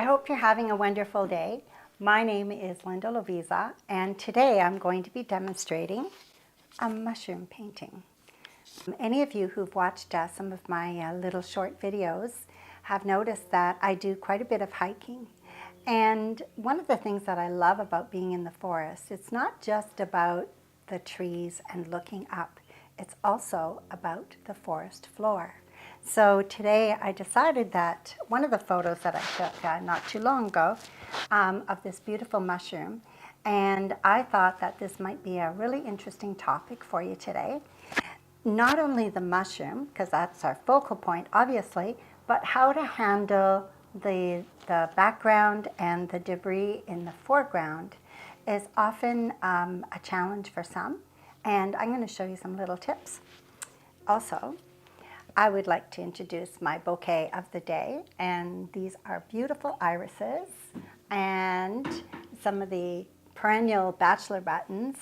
I hope you're having a wonderful day. My name is Linda Lovisa, and today I'm going to be demonstrating a mushroom painting. Any of you who've watched some of my little short videos have noticed that I do quite a bit of hiking. And one of the things that I love about being in the forest, it's not just about the trees and looking up. It's also about the forest floor. So today I decided that one of the photos that I took not too long ago of this beautiful mushroom, and I thought that this might be a really interesting topic for you today. Not only the mushroom, because that's our focal point obviously, but how to handle the background and the debris in the foreground is often a challenge for some, and I'm going to show you some little tips. Also, I would like to introduce my bouquet of the day, and these are beautiful irises and some of the perennial bachelor buttons,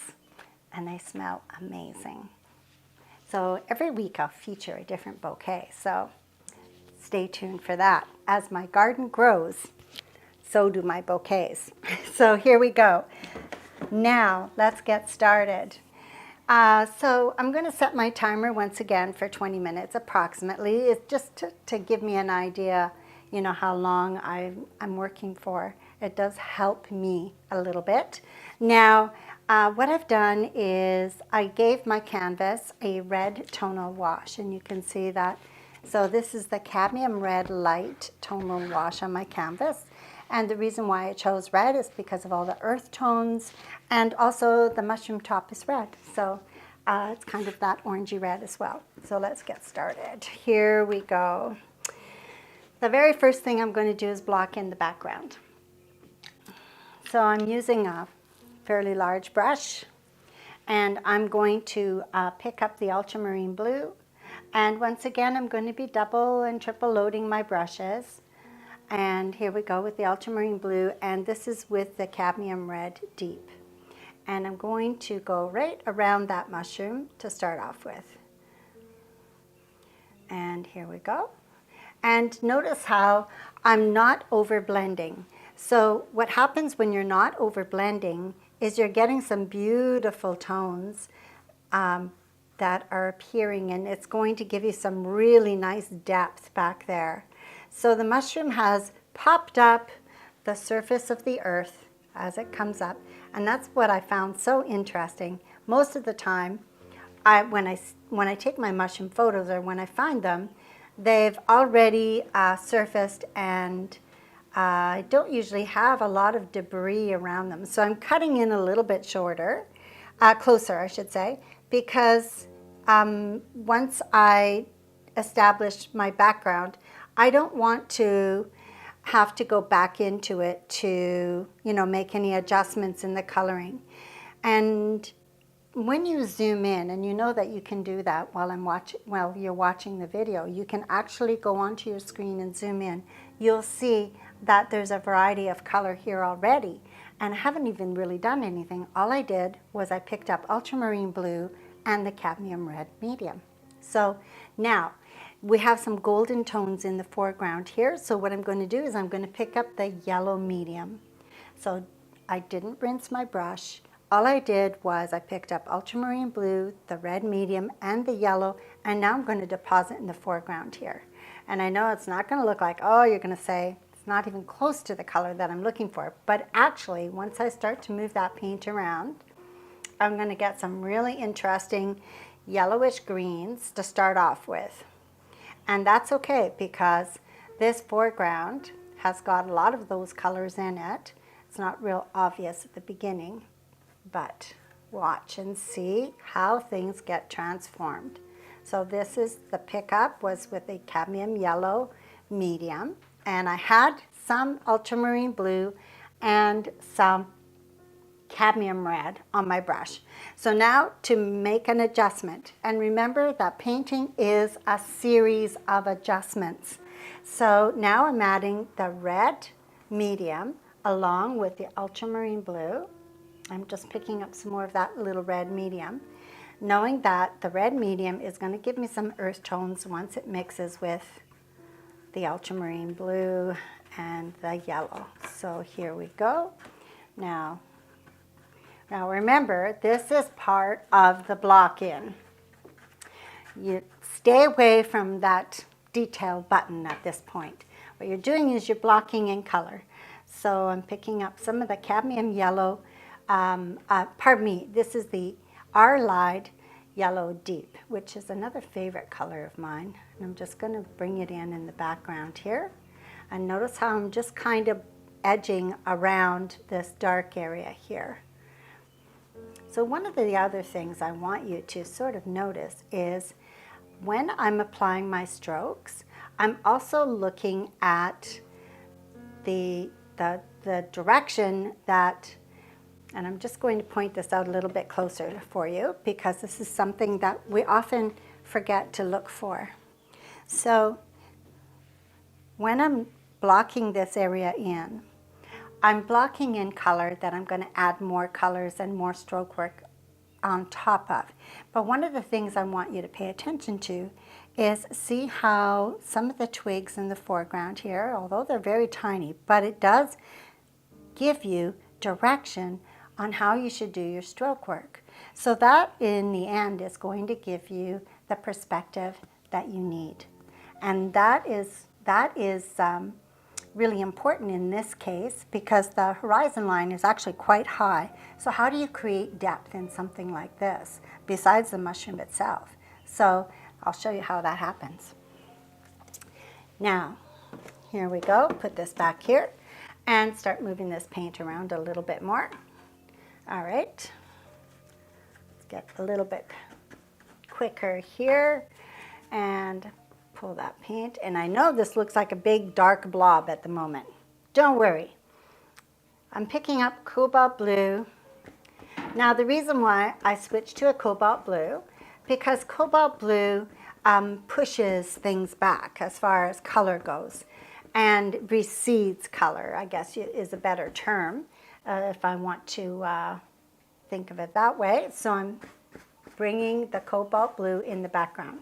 and they smell amazing. So every week I'll feature a different bouquet, so stay tuned for that. As my garden grows, so do my bouquets. So here we go. Now let's get started. So I'm going to set my timer once again for 20 minutes approximately. It's just to give me an idea, you know, how long I'm working for. It does help me a little bit. Now, what I've done is I gave my canvas a red tonal wash, and you can see that. So this is the cadmium red light tonal wash on my canvas. And the reason why I chose red is because of all the earth tones, and also the mushroom top is red. So it's kind of that orangey red as well. So let's get started. Here we go. The very first thing I'm going to do is block in the background. So I'm using a fairly large brush, and I'm going to pick up the ultramarine blue. And once again, I'm going to be double and triple loading my brushes. And here we go with the ultramarine blue, and this is with the cadmium red deep. And I'm going to go right around that mushroom to start off with. And here we go. And notice how I'm not overblending. So what happens when you're not overblending is you're getting some beautiful tones that are appearing, and it's going to give you some really nice depth back there. So the mushroom has popped up the surface of the earth as it comes up, and that's what I found so interesting. Most of the time, when I take my mushroom photos, or when I find them, they've already surfaced, and I don't usually have a lot of debris around them. So I'm cutting in a little bit shorter, closer I should say, because once I establish my background, I don't want to have to go back into it to, you know, make any adjustments in the coloring. And when you zoom in, and you know that you can do that while you're watching the video, you can actually go onto your screen and zoom in. You'll see that there's a variety of color here already. And I haven't even really done anything. All I did was I picked up ultramarine blue and the cadmium red medium. So now, we have some golden tones in the foreground here, so what I'm going to do is I'm going to pick up the yellow medium. So I didn't rinse my brush. All I did was I picked up ultramarine blue, the red medium, and the yellow, and now I'm going to deposit in the foreground here. And I know it's not going to look like, oh, you're going to say, it's not even close to the color that I'm looking for. But actually, once I start to move that paint around, I'm going to get some really interesting yellowish greens to start off with. And that's okay, because this foreground has got a lot of those colors in it. It's not real obvious at the beginning, but watch and see how things get transformed. So this is the pickup was with a cadmium yellow medium, and I had some ultramarine blue and some cadmium red on my brush. So now to make an adjustment, and remember that painting is a series of adjustments. So now I'm adding the red medium along with the ultramarine blue. I'm just picking up some more of that little red medium, knowing that the red medium is going to give me some earth tones once it mixes with the ultramarine blue and the yellow. So here we go. Now remember, this is part of the block in. You stay away from that detail button at this point. What you're doing is you're blocking in color. So I'm picking up some of the cadmium yellow, pardon me, this is the Arylide Yellow Deep, which is another favorite color of mine. And I'm just going to bring it in the background here. And notice how I'm just kind of edging around this dark area here. So one of the other things I want you to sort of notice is when I'm applying my strokes, I'm also looking at the direction that, and I'm just going to point this out a little bit closer for you because this is something that we often forget to look for. So when I'm blocking this area in, I'm blocking in color that I'm going to add more colors and more stroke work on top of. But one of the things I want you to pay attention to is see how some of the twigs in the foreground here, although they're very tiny, but it does give you direction on how you should do your stroke work. So that in the end is going to give you the perspective that you need. And that is really important in this case because the horizon line is actually quite high. So how do you create depth in something like this besides the mushroom itself? So I'll show you how that happens. Now, here we go. Put this back here and start moving this paint around a little bit more. All right. Let's get a little bit quicker here and pull that paint. And I know this looks like a big dark blob at the moment. Don't worry. I'm picking up cobalt blue. Now the reason why I switched to a cobalt blue, because cobalt blue pushes things back as far as color goes and recedes color, I guess is a better term if I want to think of it that way. So I'm bringing the cobalt blue in the background.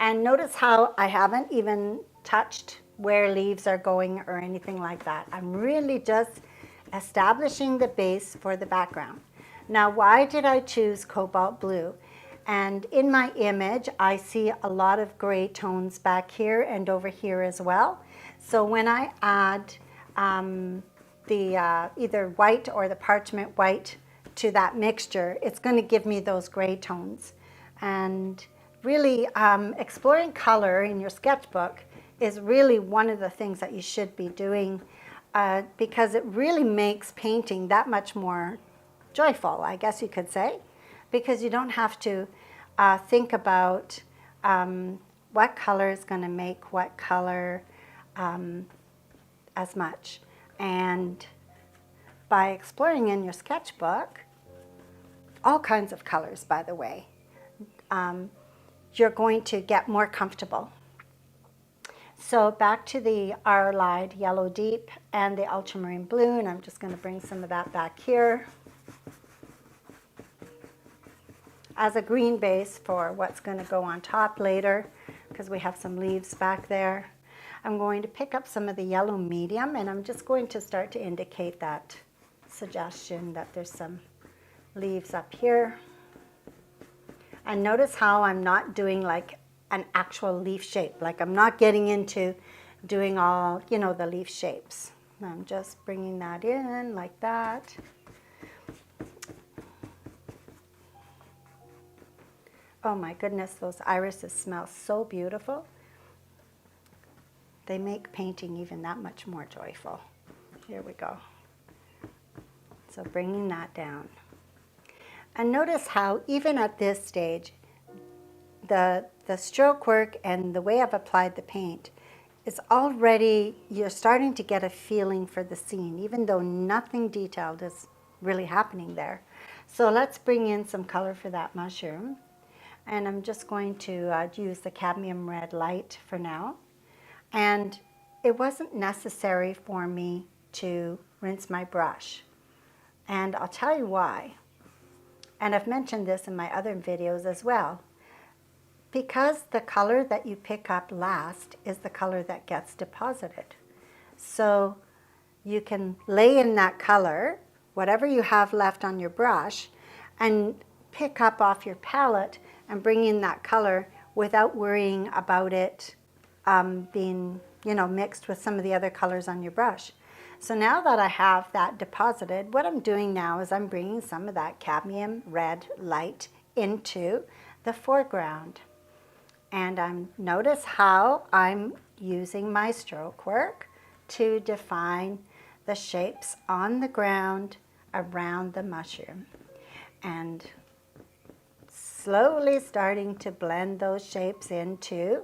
And notice how I haven't even touched where leaves are going or anything like that. I'm really just establishing the base for the background. Now, why did I choose cobalt blue? And in my image, I see a lot of gray tones back here and over here as well. So when I add the either white or the parchment white to that mixture, it's going to give me those gray tones. And really, exploring color in your sketchbook is really one of the things that you should be doing because it really makes painting that much more joyful, I guess you could say, because you don't have to think about what color is going to make what color as much. And by exploring in your sketchbook, all kinds of colors, by the way, you're going to get more comfortable. So back to the Arylide Yellow Deep and the ultramarine blue, and I'm just going to bring some of that back here as a green base for what's going to go on top later, because we have some leaves back there. I'm going to pick up some of the yellow medium, and I'm just going to start to indicate that suggestion that there's some leaves up here. And notice how I'm not doing like an actual leaf shape, like I'm not getting into doing all, the leaf shapes. I'm just bringing that in like that. Oh my goodness, those irises smell so beautiful. They make painting even that much more joyful. Here we go. So bringing that down. And notice how even at this stage, the stroke work and the way I've applied the paint is already, you're starting to get a feeling for the scene, even though nothing detailed is really happening there. So let's bring in some color for that mushroom. And I'm just going to use the cadmium red light for now. And it wasn't necessary for me to rinse my brush. And I'll tell you why. And I've mentioned this in my other videos as well. because the color that you pick up last is the color that gets deposited. So you can lay in that color, whatever you have left on your brush, and pick up off your palette and bring in that color without worrying about it being, mixed with some of the other colors on your brush. So now that I have that deposited, what I'm doing now is I'm bringing some of that cadmium red light into the foreground. And notice how I'm using my stroke work to define the shapes on the ground around the mushroom. And slowly starting to blend those shapes into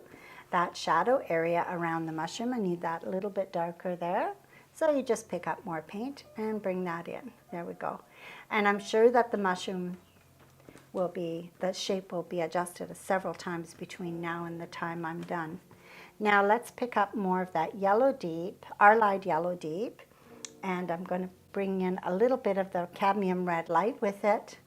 that shadow area around the mushroom. I need that a little bit darker there. So you just pick up more paint and bring that in. There we go. And I'm sure that the mushroom the shape will be adjusted several times between now and the time I'm done. Now let's pick up more of that yellow deep, Arylide yellow deep, and I'm going to bring in a little bit of the cadmium red light with it,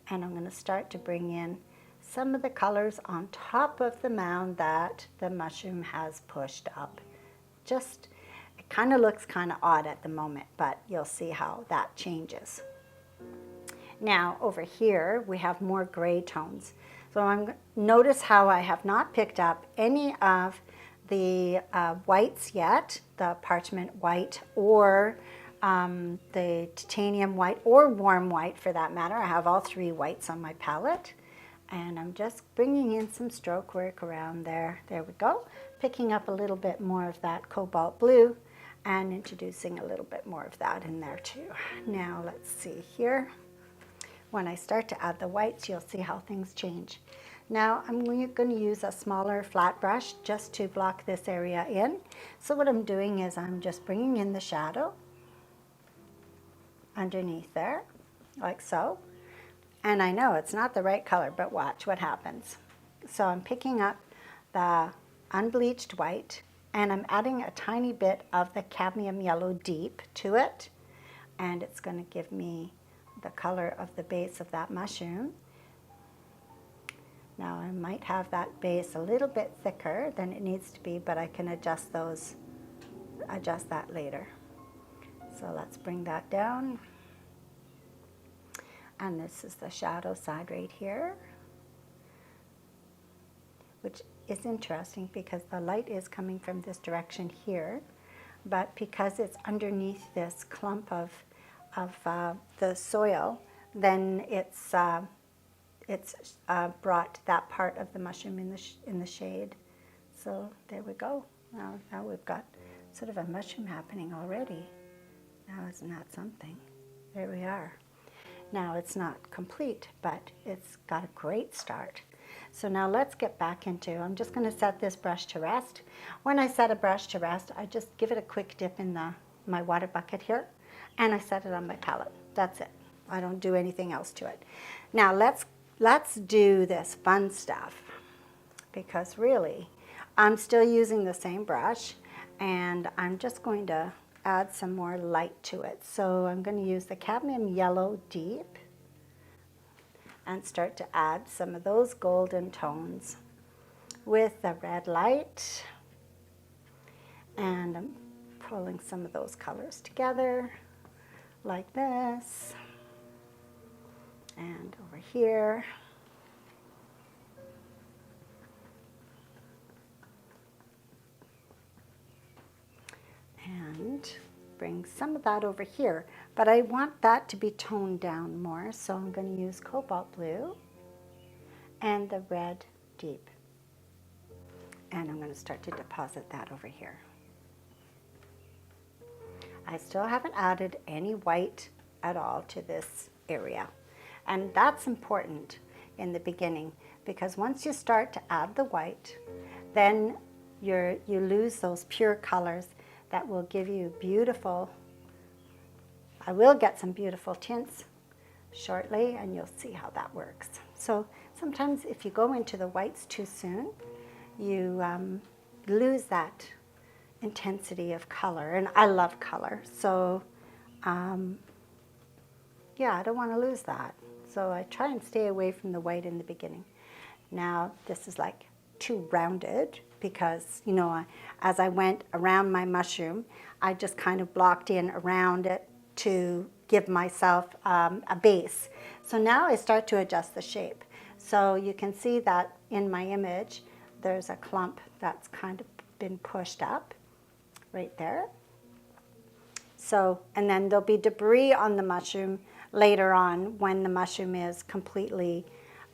and I'm going to start to bring in some of the colors on top of the mound that the mushroom has pushed up. It kind of looks kind of odd at the moment, but you'll see how that changes. Now over here we have more gray tones. So notice how I have not picked up any of the whites yet, the parchment white or the titanium white or warm white for that matter. I have all three whites on my palette, and I'm just bringing in some stroke work around there. There we go. Picking up a little bit more of that cobalt blue and introducing a little bit more of that in there too. Now let's see here. When I start to add the whites, you'll see how things change. Now I'm going to use a smaller flat brush just to block this area in. So what I'm doing is I'm just bringing in the shadow underneath there, like so. And I know it's not the right color, but watch what happens. So I'm picking up the unbleached white and I'm adding a tiny bit of the cadmium yellow deep to it. And it's going to give me the color of the base of that mushroom. Now I might have that base a little bit thicker than it needs to be, but I can adjust that later. So let's bring that down. And this is the shadow side right here, which is interesting because the light is coming from this direction here, but because it's underneath this clump of the soil, then it's brought that part of the mushroom in the shade. So there we go. Now we've got sort of a mushroom happening already. Now isn't that something? There we are. Now it's not complete, but it's got a great start. So now let's get back into, I'm just going to set this brush to rest. When I set a brush to rest, I just give it a quick dip in my water bucket here, and I set it on my palette. That's it. I don't do anything else to it. Now let's do this fun stuff, because really I'm still using the same brush, and I'm just going to add some more light to it. So I'm going to use the cadmium yellow deep and start to add some of those golden tones with the red light. And I'm pulling some of those colors together like this. And over here. And bring some of that over here. But I want that to be toned down more, so I'm going to use cobalt blue and the red deep. And I'm going to start to deposit that over here. I still haven't added any white at all to this area. And that's important in the beginning, because once you start to add the white, then you lose those pure colors that will give you beautiful, I will get some beautiful tints shortly, and you'll see how that works. So sometimes if you go into the whites too soon, you lose that intensity of color, and I love color, so yeah, I don't want to lose that. So I try and stay away from the white in the beginning. Now this is like too rounded because, you know, as I went around my mushroom, I just kind of blocked in around it to give myself a base. So now I start to adjust the shape. So you can see that in my image, there's a clump that's kind of been pushed up right there. So, and then there'll be debris on the mushroom later on when the mushroom is completely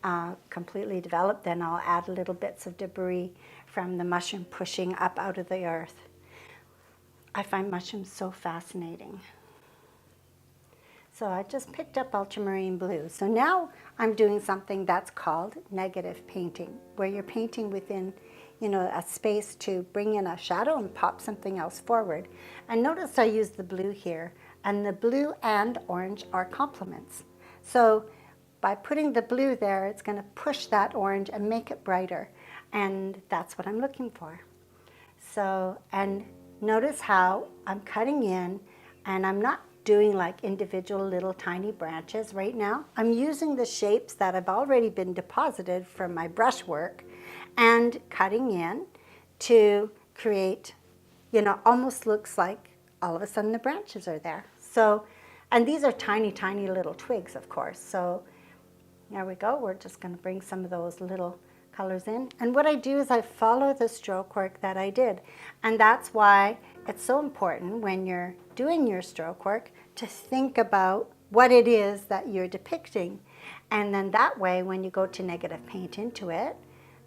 developed. Then I'll add little bits of debris from the mushroom pushing up out of the earth. I find mushrooms so fascinating. So I just picked up ultramarine blue. So now I'm doing something that's called negative painting, where you're painting within, you know, a space to bring in a shadow and pop something else forward. And notice I use the blue here, and the blue and orange are complements. So by putting the blue there, it's going to push that orange and make it brighter. And that's what I'm looking for. So, and notice how I'm cutting in, and I'm not doing like individual little tiny branches right now. I'm using the shapes that have already been deposited from my brushwork and cutting in to create, you know, almost looks like all of a sudden the branches are there. So, and these are tiny, tiny little twigs, of course. So there we go. We're just going to bring some of those little colors in. And what I do is I follow the stroke work that I did. And that's why it's so important when you're doing your stroke work to think about what it is that you're depicting. And then that way, when you go to negative paint into it,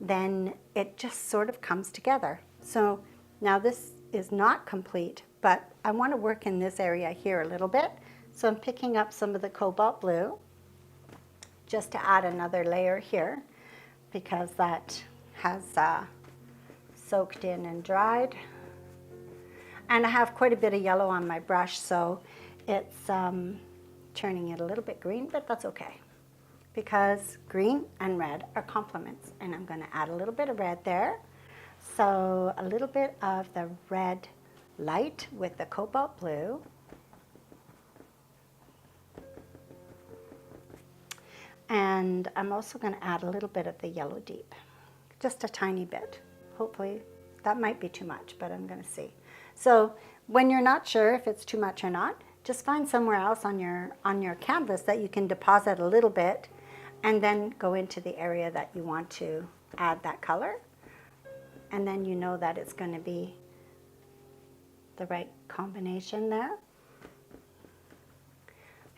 then it just sort of comes together. So now this is not complete, but I want to work in this area here a little bit. So I'm picking up some of the cobalt blue just to add another layer here, because that has soaked in and dried. And I have quite a bit of yellow on my brush, so it's turning it a little bit green, but that's okay, because green and red are complements. And I'm going to add a little bit of red there. So a little bit of the red light with the cobalt blue. And I'm also going to add a little bit of the yellow deep, just a tiny bit. Hopefully, that might be too much, but I'm going to see. So when you're not sure if it's too much or not, just find somewhere else on your canvas that you can deposit a little bit, and then go into the area that you want to add that color. And then you know that it's going to be the right combination there.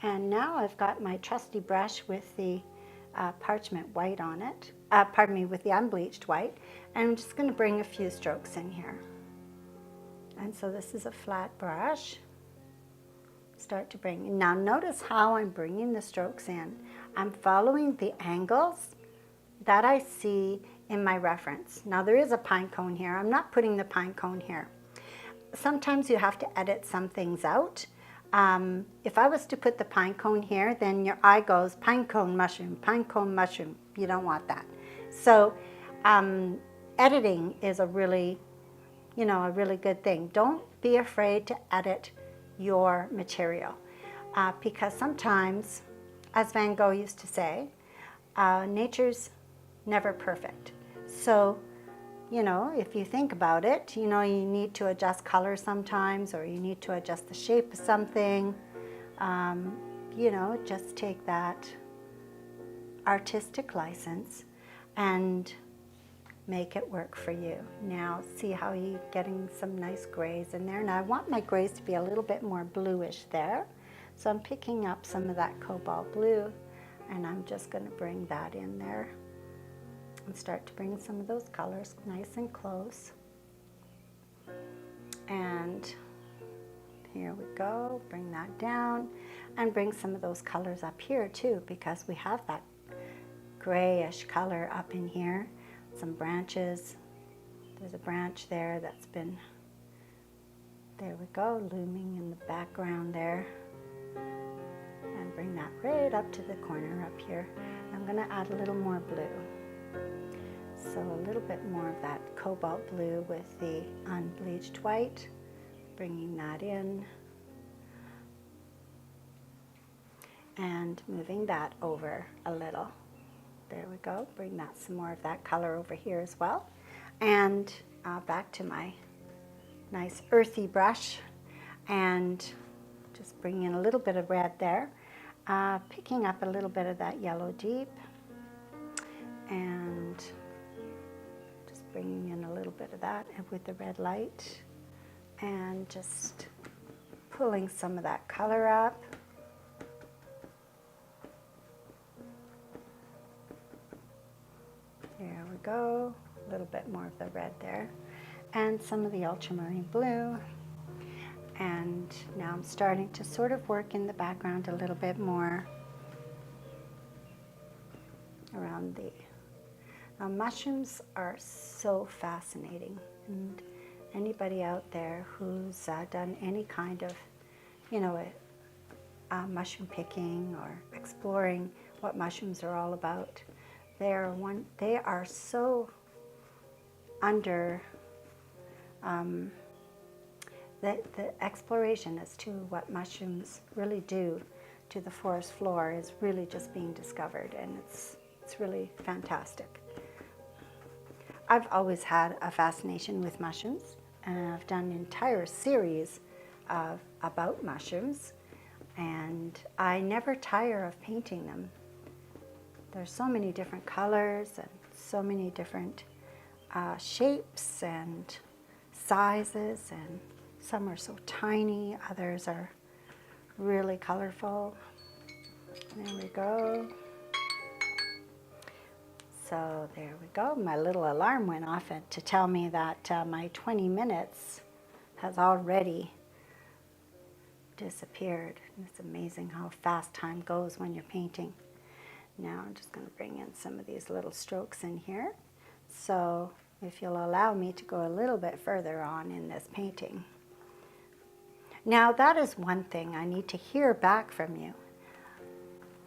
And now I've got my trusty brush with the parchment white on it, with the unbleached white, and I'm just going to bring a few strokes in here. And so this is a flat brush. Start to bring, now notice how I'm bringing the strokes in. I'm following the angles that I see in my reference. Now there is a pine cone here. I'm not putting the pine cone here. Sometimes you have to edit some things out. If I was to put the pine cone here, then your eye goes pine cone mushroom, pine cone mushroom. You don't want that. So editing is a really, a really good thing. Don't be afraid to edit your material, because sometimes, as Van Gogh used to say, nature's never perfect. So, if you think about it, you need to adjust color sometimes, or you need to adjust the shape of something. Just take that artistic license and make it work for you. Now, see how you're getting some nice grays in there. Now, I want my grays to be a little bit more bluish there. So I'm picking up some of that cobalt blue, and I'm just going to bring that in there. And start to bring some of those colors nice and close. And here we go, bring that down, and bring some of those colors up here too, because we have that grayish color up in here. Some branches, there's a branch there that's been, there we go, looming in the background there. And bring that right up to the corner up here. I'm going to add a little more blue. So a little bit more of that cobalt blue with the unbleached white, bringing that in and moving that over a little. there we go. Bring that some more of that color over here as well. And back to my nice earthy brush, and just bringing in a little bit of red there. Picking up a little bit of that yellow deep, and just bringing in a little bit of that with the red light, and just pulling some of that color up. There we go, a little bit more of the red there, and some of the ultramarine blue. And now I'm starting to sort of work in the background a little bit more around the... Now, mushrooms are so fascinating, and anybody out there who's done any kind of, you know, mushroom picking or exploring what mushrooms are all about, they are so under the exploration as to what mushrooms really do to the forest floor is really just being discovered, and it's really fantastic. I've always had a fascination with mushrooms, and I've done an entire series about mushrooms, and I never tire of painting them. There's so many different colors and so many different shapes and sizes, and some are so tiny, others are really colorful. There we go. So there we go. My little alarm went off to tell me that my 20 minutes has already disappeared. It's amazing how fast time goes when you're painting. Now I'm just going to bring in some of these little strokes in here. So if you'll allow me to go a little bit further on in this painting. Now that is one thing I need to hear back from you.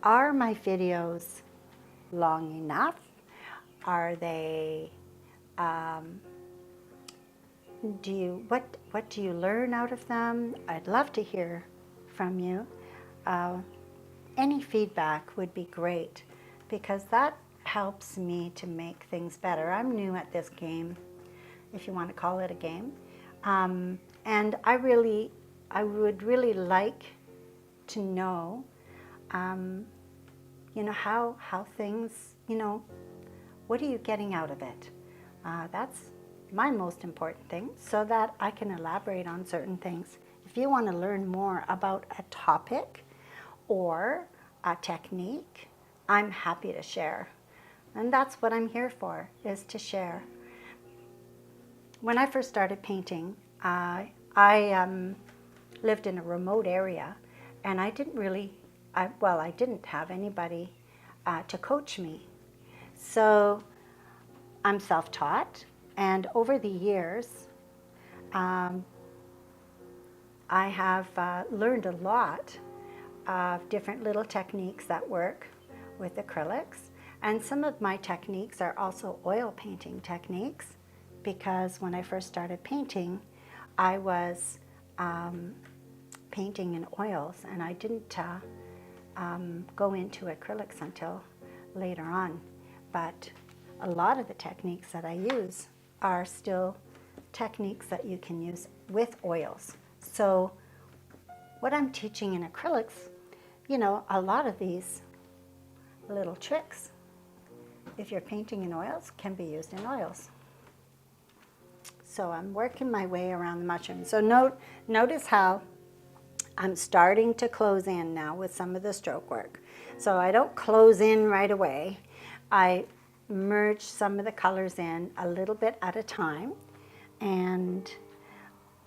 Are my videos long enough? Are they, what do you learn out of them? I'd love to hear from you. Any feedback would be great, because that helps me to make things better. I'm new at this game, if you want to call it a game. And I would really like to know, you know, how things, you know, what are you getting out of it? That's my most important thing, so that I can elaborate on certain things. If you want to learn more about a topic or a technique, I'm happy to share. And that's what I'm here for, is to share. When I first started painting, I lived in a remote area, and I didn't have anybody to coach me. So I'm self-taught, and over the years, I have learned a lot of different little techniques that work with acrylics. And some of my techniques are also oil painting techniques, because when I first started painting, I was painting in oils, and I didn't go into acrylics until later on. But a lot of the techniques that I use are still techniques that you can use with oils. So what I'm teaching in acrylics, you know, a lot of these little tricks, if you're painting in oils, can be used in oils. So I'm working my way around the mushroom. So notice how I'm starting to close in now with some of the stroke work. So I don't close in right away. I merge some of the colors in a little bit at a time, and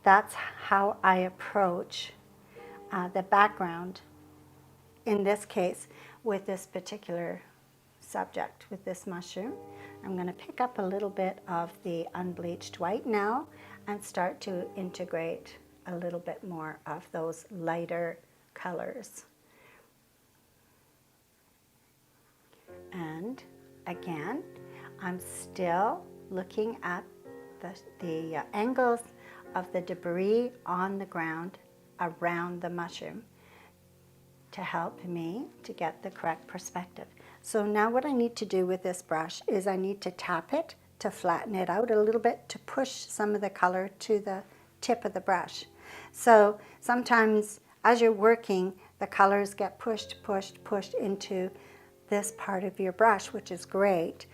that's how I approach the background, in this case, with this particular subject, with this mushroom. I'm going to pick up a little bit of the unbleached white now and start to integrate a little bit more of those lighter colors. And again, I'm still looking at the angles of the debris on the ground around the mushroom to help me to get the correct perspective. So now what I need to do with this brush is I need to tap it to flatten it out a little bit, to push some of the color to the tip of the brush. So sometimes as you're working, the colors get pushed into this part of your brush, which is great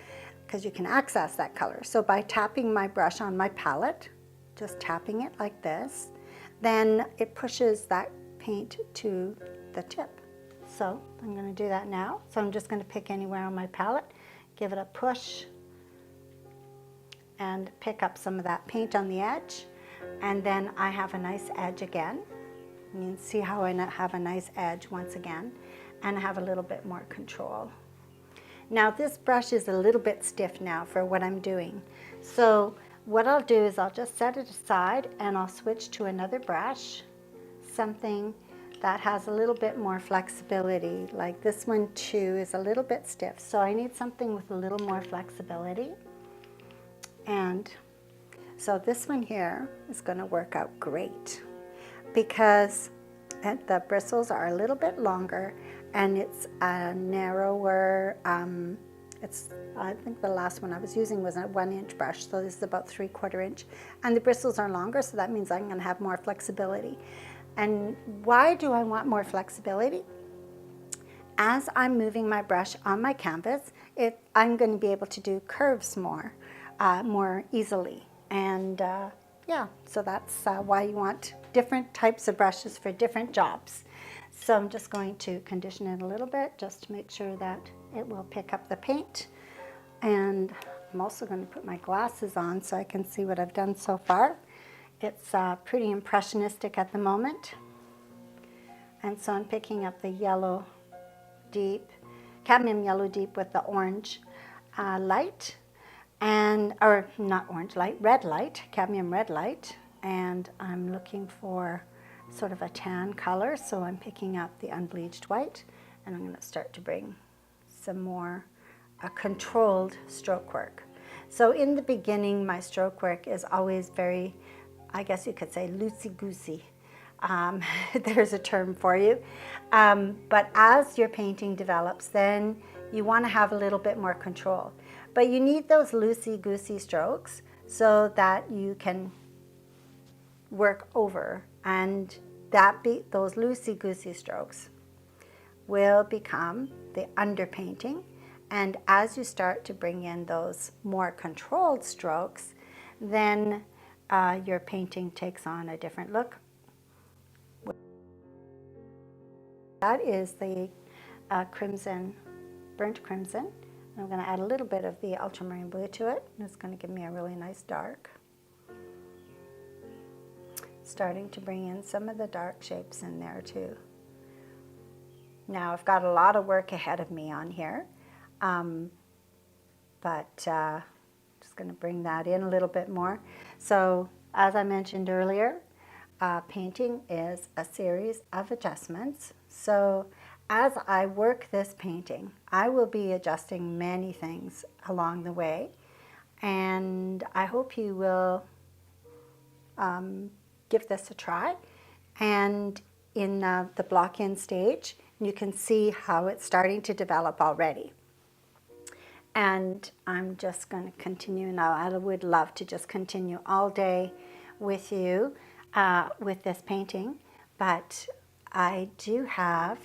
because you can access that color. So by tapping my brush on my palette, just tapping it like this, then it pushes that paint to the tip. So I'm going to do that now. So I'm just going to pick anywhere on my palette, give it a push, and pick up some of that paint on the edge. And then I have a nice edge again. You can see how I have a nice edge once again, and I have a little bit more control. Now this brush is a little bit stiff now for what I'm doing. So what I'll do is I'll just set it aside and I'll switch to another brush, something that has a little bit more flexibility. Like this one too is a little bit stiff, so I need something with a little more flexibility. And so this one here is going to work out great because the bristles are a little bit longer and it's a narrower, I think the last one I was using was a 1-inch brush, so this is about 3/4 inch. And the bristles are longer, so that means I'm going to have more flexibility. And why do I want more flexibility? As I'm moving my brush on my canvas, I'm going to be able to do curves more easily. And yeah, so that's why you want different types of brushes for different jobs. So I'm just going to condition it a little bit just to make sure that it will pick up the paint. And I'm also going to put my glasses on so I can see what I've done so far. It's pretty impressionistic at the moment. And so I'm picking up the yellow deep, cadmium yellow deep with the orange light, or not orange light, red light, cadmium red light. And I'm looking for sort of a tan color, so I'm picking up the unbleached white, and I'm going to start to bring some more controlled stroke work. So in the beginning, my stroke work is always very, I guess you could say, loosey-goosey. There's a term for you. But as your painting develops, then you want to have a little bit more control. But you need those loosey-goosey strokes so that you can work over, and those loosey-goosey strokes will become the underpainting. And as you start to bring in those more controlled strokes, then your painting takes on a different look. That is the crimson, burnt crimson. I'm going to add a little bit of the ultramarine blue to it. It's going to give me a really nice dark. Starting to bring in some of the dark shapes in there too. Now I've got a lot of work ahead of me on here, but just going to bring that in a little bit more. So as I mentioned earlier, painting is a series of adjustments. So as I work this painting, I will be adjusting many things along the way, and I hope you will give this a try. And in the block-in stage, you can see how it's starting to develop already. And I'm just going to continue now. I would love to just continue all day with you with this painting, but I do have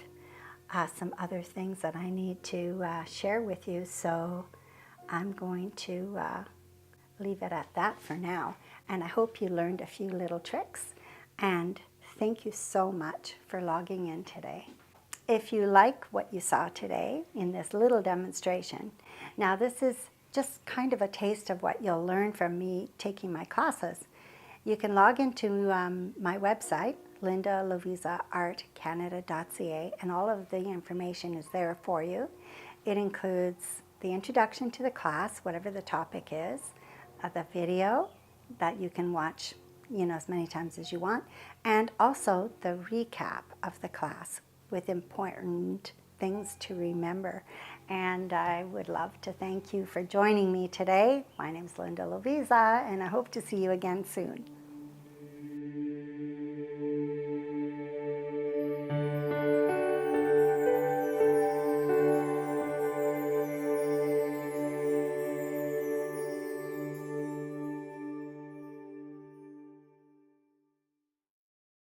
some other things that I need to share with you, so I'm going to leave it at that for now. And I hope you learned a few little tricks, and thank you so much for logging in today. If you like what you saw today in this little demonstration, now this is just kind of a taste of what you'll learn from me taking my classes. You can log into my website, lindalovisaartcanada.ca, and all of the information is there for you. It includes the introduction to the class, whatever the topic is, the video that you can watch, as many times as you want, and also the recap of the class with important things to remember. And I would love to thank you for joining me today. My name is Linda Lovisa, and I hope to see you again soon.